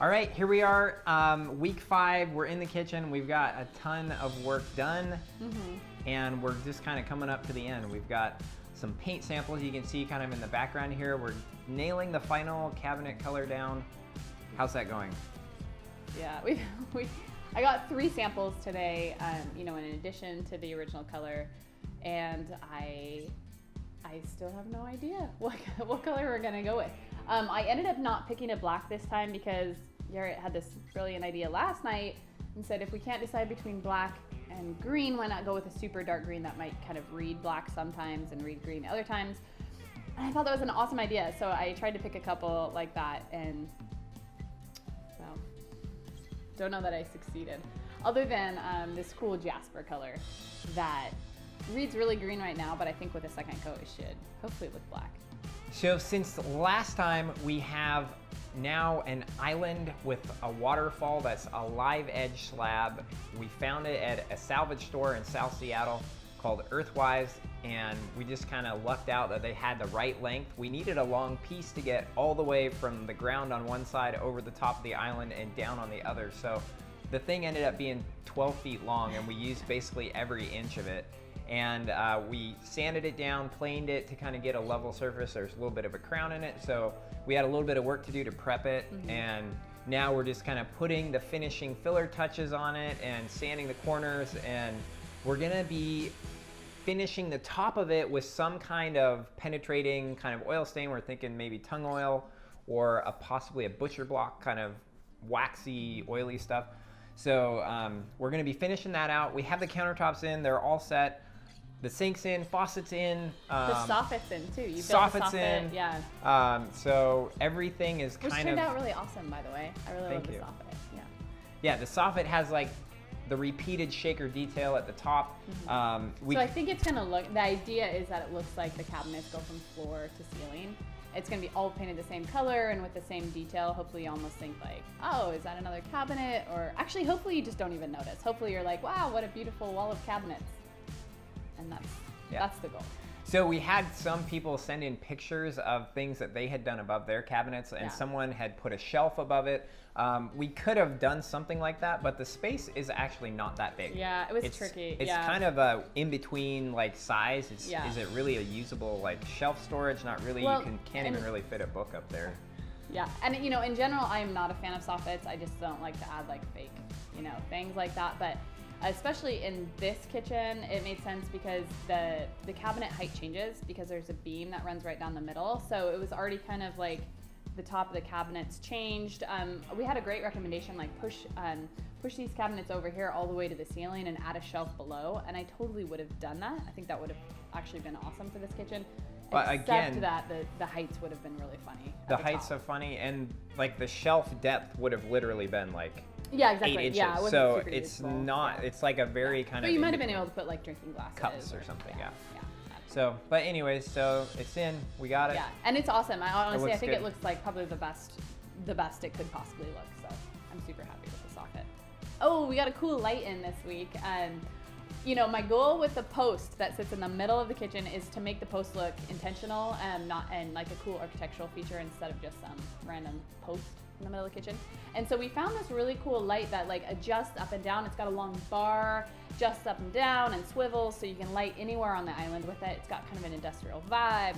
All right, here we are, week 5. We're in the kitchen. We've got a ton of work done, and we're just kind of coming up to the end. We've got some paint samples you can see kind of in the background here. We're nailing the final cabinet color down. How's that going? Yeah, I got 3 samples today, in addition to the original color, and I still have no idea what color we're gonna go with. I ended up not picking a black this time because Garrett had this brilliant idea last night and said if we can't decide between black and green, why not go with a super dark green that might kind of read black sometimes and read green other times. And I thought that was an awesome idea, so I tried to pick a couple like that, and well, don't know that I succeeded. Other than this cool jasper color that reads really green right now, but I think with a second coat it should hopefully look black. So since last time, we have now an island with a waterfall that's a live edge slab. We found it at a salvage store in South Seattle called Earthwise, and we just kind of lucked out that they had the right length. We needed a long piece to get all the way from the ground on one side over the top of the island and down on the other. So the thing ended up being 12 feet long, and we used basically every inch of it. And we sanded it down, planed it to kind of get a level surface. There's a little bit of a crown in it, so we had a little bit of work to do to prep it, and now we're just kind of putting the finishing filler touches on it and sanding the corners, and we're gonna be finishing the top of it with some kind of penetrating kind of oil stain. We're thinking maybe tung oil or possibly a butcher block kind of waxy, oily stuff. So we're gonna be finishing that out. We have the countertops in, they're all set. The sink's in, faucet's in. The soffit's in too. You built the soffit in. Yeah. So everything is Which kind turned of. out really awesome, by the way. I really love the soffit. Yeah. Yeah, the soffit has like the repeated shaker detail at the top. So I think it's gonna look. The idea is that it looks like the cabinets go from floor to ceiling. It's gonna be all painted the same color and with the same detail. Hopefully you almost think like, oh, is that another cabinet? Or actually, hopefully you just don't even notice. Hopefully you're like, wow, what a beautiful wall of cabinets. And that's the goal. So we had some people send in pictures of things that they had done above their cabinets, and someone had put a shelf above it. We could have done something like that, but the space is actually not that big. Yeah, it was tricky. It's kind of a in-between like size. Is it really a usable like shelf storage? Not really. Well, you can't even really fit a book up there. Yeah, and in general, I am not a fan of soffits. I just don't like to add like fake, things like that. But especially in this kitchen, it made sense because the cabinet height changes because there's a beam that runs right down the middle. So it was already kind of like the top of the cabinets changed. We had a great recommendation, like push these cabinets over here all the way to the ceiling and add a shelf below. And I totally would have done that. I think that would have actually been awesome for this kitchen. But Except again, that the heights would have been really funny. The heights are funny, and like the shelf depth would have literally been like 8 inches. Yeah, it so it's not. It's like a very kind but of. you might have been able to put like drinking glasses, cups or something. Yeah. So, but anyways, so it's in. We got it. Yeah, and it's awesome. I think good. it looks like probably the best it could possibly look. So I'm super happy with the soffit. Oh, we got a cool light in this week. My goal with the post that sits in the middle of the kitchen is to make the post look intentional and like a cool architectural feature instead of just some random post in the middle of the kitchen. And so we found this really cool light that like adjusts up and down. It's got a long bar, adjusts up and down and swivels so you can light anywhere on the island with it. It's got kind of an industrial vibe.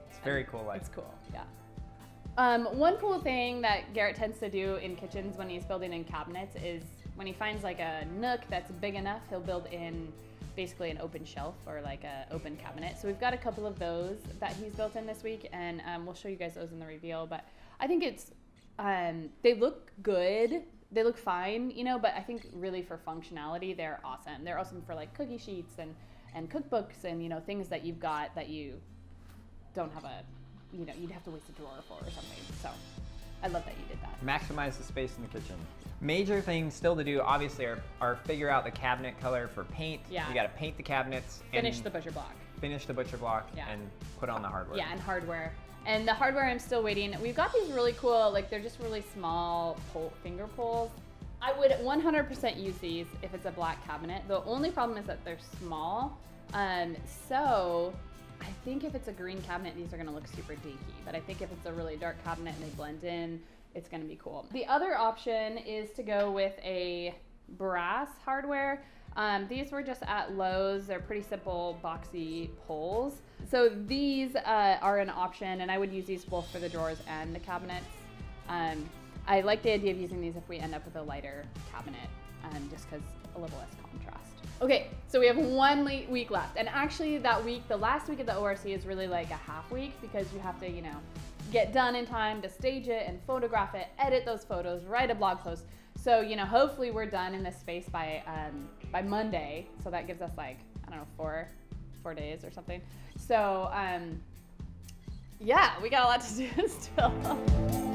It's very cool light. It's cool, yeah. One cool thing that Garrett tends to do in kitchens when he's building in cabinets is when he finds like a nook that's big enough, he'll build in basically an open shelf or like a open cabinet. So we've got a couple of those that he's built in this week, and we'll show you guys those in the reveal. But I think it's, they look good. They look fine, but I think really for functionality, they're awesome. They're awesome for like cookie sheets and cookbooks and, things that you've got that you don't have you'd have to waste a drawer for or something. So I love that you did that. Maximize the space in the kitchen. Major things still to do, obviously, are figure out the cabinet color for paint. Yeah. You got to paint the cabinets. Finish the butcher block. Finish the butcher block and put on the hardware. Yeah, and hardware. And the hardware, I'm still waiting. We've got these really cool, like they're just really small finger pulls. I would 100% use these if it's a black cabinet. The only problem is that they're small. So I think if it's a green cabinet, these are gonna look super dinky. But I think if it's a really dark cabinet and they blend in, it's gonna be cool. The other option is to go with a brass hardware. These were just at Lowe's. They're pretty simple, boxy poles. So these are an option, and I would use these both for the drawers and the cabinets. I like the idea of using these if we end up with a lighter cabinet, just because a little less contrast. Okay, so we have 1 week left, and actually that week, the last week of the ORC is really like a half week because you have to, you know, get done in time to stage it and photograph it, edit those photos, write a blog post. So, you know, hopefully we're done in this space by Monday. So that gives us like, I don't know, 4 days or something. So, yeah, we got a lot to do still.